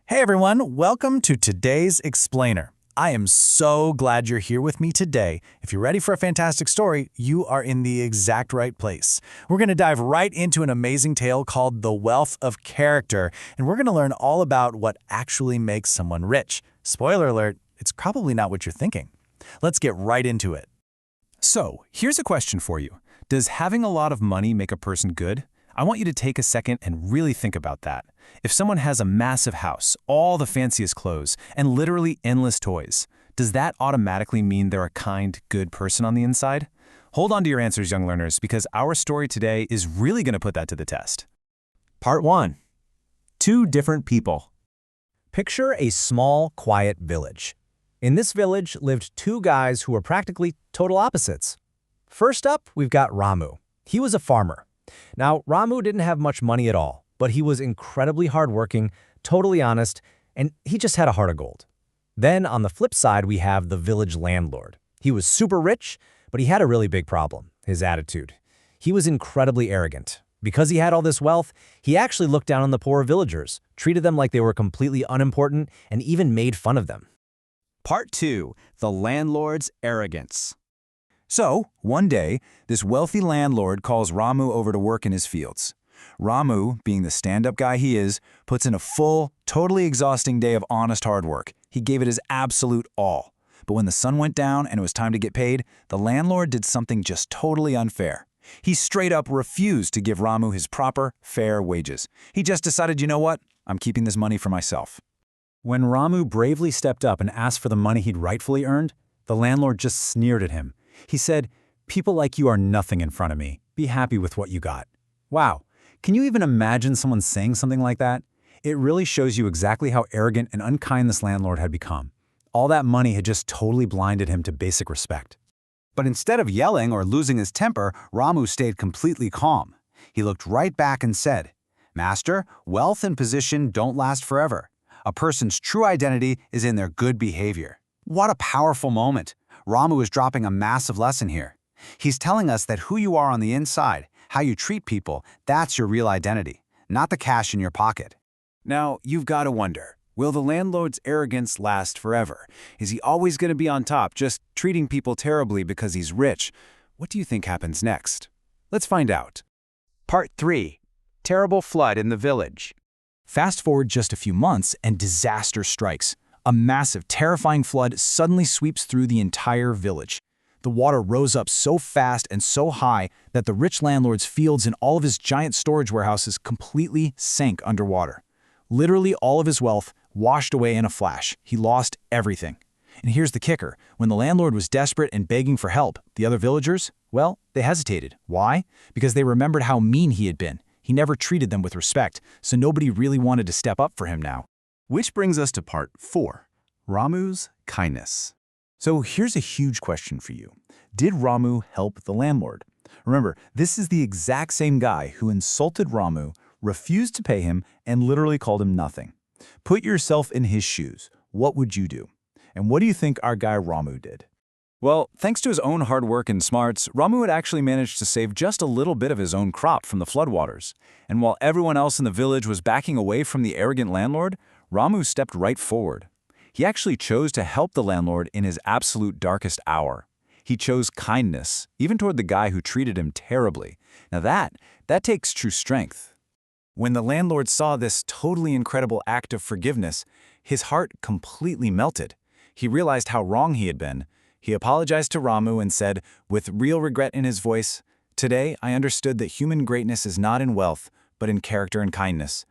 Hey everyone, welcome to today's Explainer. I am so glad you're here with me today. If you're ready for a fantastic story, you are in the exact right place. We're going to dive right into an amazing tale called The Wealth of Character, and we're going to learn all about what actually makes someone rich. Spoiler alert, it's probably not what you're thinking. Let's get right into it. So, here's a question for you. Does having a lot of money make a person good? I want you to take a second and really think about that. If someone has a massive house, all the fanciest clothes, and literally endless toys, does that automatically mean they're a kind, good person on the inside? Hold on to your answers, young learners, because our story today is really going to put that to the test. Part 1. Two different people. Picture a small, quiet village. In this village lived two guys who were practically total opposites. First up, we've got Ramu. He was a farmer. Now, Ramu didn't have much money at all, but he was incredibly hardworking, totally honest, and he just had a heart of gold. Then, on the flip side, we have the village landlord. He was super rich, but he had a really big problem, his attitude. He was incredibly arrogant. Because he had all this wealth, he actually looked down on the poor villagers, treated them like they were completely unimportant, and even made fun of them. Part 2. The Landlord's Arrogance. So, one day, this wealthy landlord calls Ramu over to work in his fields. Ramu, being the stand-up guy he is, puts in a full, totally exhausting day of honest hard work. He gave it his absolute all. But when the sun went down and it was time to get paid, the landlord did something just totally unfair. He straight up refused to give Ramu his proper, fair wages. He just decided, you know what? I'm keeping this money for myself. When Ramu bravely stepped up and asked for the money he'd rightfully earned, the landlord just sneered at him. He said, "People like you are nothing in front of me. Be happy with what you got." Wow, can you even imagine someone saying something like that? It really shows you exactly how arrogant and unkind this landlord had become. All that money had just totally blinded him to basic respect. But instead of yelling or losing his temper, Ramu stayed completely calm. He looked right back and said, "Master, wealth and position don't last forever. A person's true identity is in their good behavior." What a powerful moment. Ramu is dropping a massive lesson here. He's telling us that who you are on the inside, how you treat people, that's your real identity, not the cash in your pocket. Now, you've got to wonder, will the landlord's arrogance last forever? Is he always going to be on top, just treating people terribly because he's rich? What do you think happens next? Let's find out. Part 3. Terrible flood in the village. Fast forward just a few months and disaster strikes. A massive, terrifying flood suddenly sweeps through the entire village. The water rose up so fast and so high that the rich landlord's fields and all of his giant storage warehouses completely sank underwater. Literally all of his wealth washed away in a flash. He lost everything. And here's the kicker. When the landlord was desperate and begging for help, the other villagers, well, they hesitated. Why? Because they remembered how mean he had been. He never treated them with respect, so nobody really wanted to step up for him now. Which brings us to part 4, Ramu's kindness. So here's a huge question for you. Did Ramu help the landlord? Remember, this is the exact same guy who insulted Ramu, refused to pay him, and literally called him nothing. Put yourself in his shoes. What would you do? And what do you think our guy Ramu did? Well, thanks to his own hard work and smarts, Ramu had actually managed to save just a little bit of his own crop from the floodwaters. And while everyone else in the village was backing away from the arrogant landlord, Ramu stepped right forward. He actually chose to help the landlord in his absolute darkest hour. He chose kindness, even toward the guy who treated him terribly. Now that takes true strength. When the landlord saw this totally incredible act of forgiveness, his heart completely melted. He realized how wrong he had been. He apologized to Ramu and said, with real regret in his voice, "Today I understood that human greatness is not in wealth, but in character and kindness."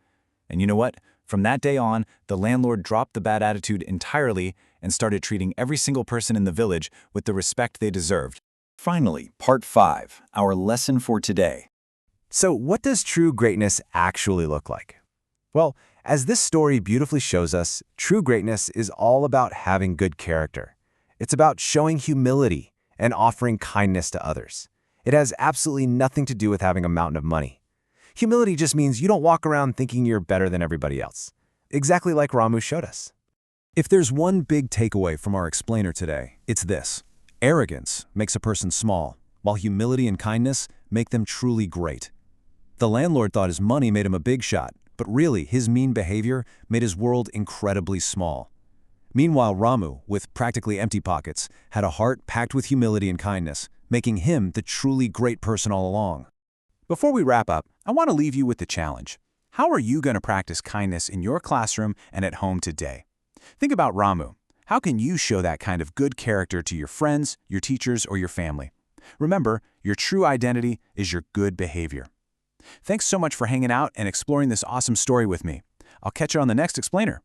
And you know what? From that day on, the landlord dropped the bad attitude entirely and started treating every single person in the village with the respect they deserved. Finally, part 5, our lesson for today. So what does true greatness actually look like? Well, as this story beautifully shows us, true greatness is all about having good character. It's about showing humility and offering kindness to others. It has absolutely nothing to do with having a mountain of money. Humility just means you don't walk around thinking you're better than everybody else. Exactly like Ramu showed us. If there's one big takeaway from our explainer today, it's this. Arrogance makes a person small, while humility and kindness make them truly great. The landlord thought his money made him a big shot, But really, his mean behavior made his world incredibly small. Meanwhile, Ramu, with practically empty pockets, had a heart packed with humility and kindness, making him the truly great person all along. Before we wrap up, I want to leave you with the challenge. How are you going to practice kindness in your classroom and at home today? Think about Ramu. How can you show that kind of good character to your friends, your teachers, or your family? Remember, your true identity is your good behavior. Thanks so much for hanging out and exploring this awesome story with me. I'll catch you on the next Explainer.